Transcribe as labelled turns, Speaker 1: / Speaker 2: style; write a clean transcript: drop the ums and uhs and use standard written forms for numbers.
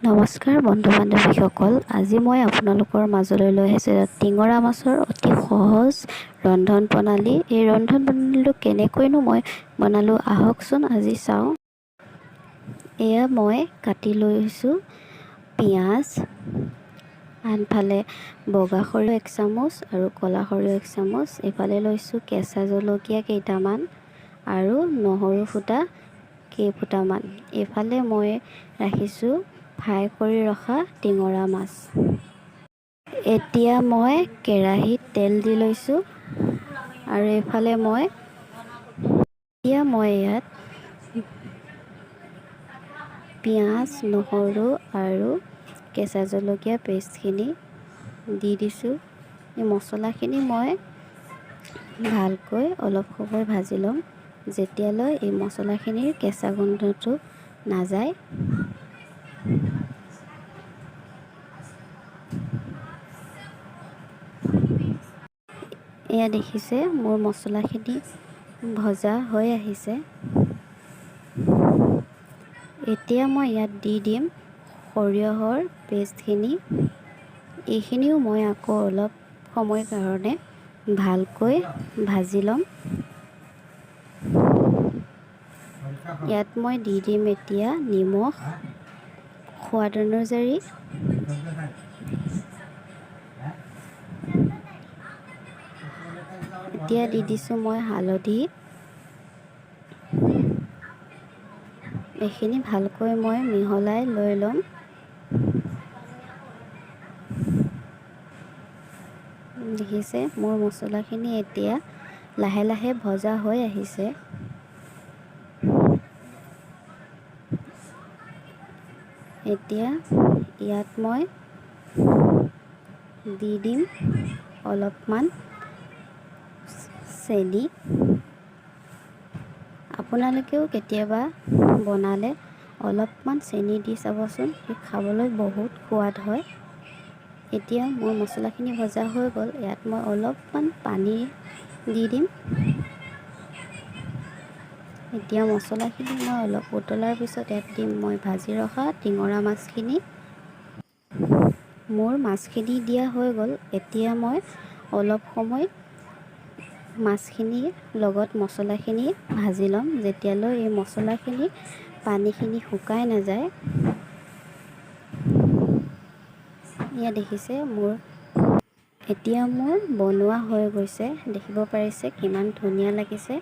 Speaker 1: নমস্কাৰ বন্ধু বান্ধৱীসকল, আজি মই আপোনালোকৰ মাজলৈ লৈ আহিছোঁ টিঙৰা মাছৰ অতি সহজ ৰন্ধন প্ৰণালী। এই ৰন্ধন প্ৰণালীটো কেনেকৈনো মই বনালোঁ আহকচোন আজি চাওঁ। এয়া মই কাটি লৈছোঁ পিঁয়াজ, আনফালে বগা সৰিয়হ 1 চামুচ আৰু ক'লা সৰিয়হ 1 চামুচ, এইফালে লৈছোঁ কেঁচা জলকীয়া কেইটামান আৰু নহৰু ফুটা কেইফুটামান, এইফালে মই ৰাখিছোঁ ফ্ৰাই কৰি ৰখা টিঙৰা মাছ। এতিয়া মই কেৰাহীত তেল দি লৈছোঁ আৰু এইফালে মই ইয়াত পিঁয়াজ, নহৰু আৰু কেঁচা জলকীয়া পেষ্টখিনি দি দিছোঁ। এই মছলাখিনি মই ভালকৈ অলপ সময় ভাজি ল'ম, যেতিয়ালৈ এই মছলাখিনিৰ কেঁচা গোন্ধটো নাযায়। এয়া দেখিছে মোৰ মছলাখিনি ভজা হৈ আহিছে। এতিয়া মই ইয়াত দি দিম সৰিয়হৰ পেষ্টখিনি। এইখিনিও মই আকৌ অলপ সময়ৰ কাৰণে ভালকৈ ভাজি ল'ম। ইয়াত মই দি দিম এতিয়া নিমখ সোৱাদ অনুযায়ী, এতিয়া দি দিছোঁ মই হালধি। এইখিনি ভালকৈ মই মিহলাই লৈ ল'ম। দেখিছে মোৰ মছলাখিনি এতিয়া লাহে লাহে ভজা হৈ আহিছে। এতিয়া ইয়াত মই দি দিম অলপমান চেনি। আপোনালোকেও কেতিয়াবা বনালে অলপমান চেনি দি চাবচোন, খাবলৈ বহুত সোৱাদ হয়। এতিয়া মোৰ মছলাখিনি ভজা হৈ গ'ল, ইয়াত মই অলপমান পানী দি দিম। এতিয়া মছলাখিনি মই অলপ উতলাৰ পিছত ইয়াত দিম মই ভাজি ৰখা টিঙৰা মাছখিনি। মোৰ মাছখিনি দিয়া হৈ গ'ল। এতিয়া মই অলপ সময় মাছখিনিৰ লগত মছলাখিনি ভাজি ল'ম, যেতিয়ালৈ এই মছলাখিনি পানীখিনি শুকাই নাযায়। এয়া দেখিছে এতিয়া মোৰ বনোৱা হৈ গৈছে, দেখিব পাৰিছে কিমান ধুনীয়া লাগিছে।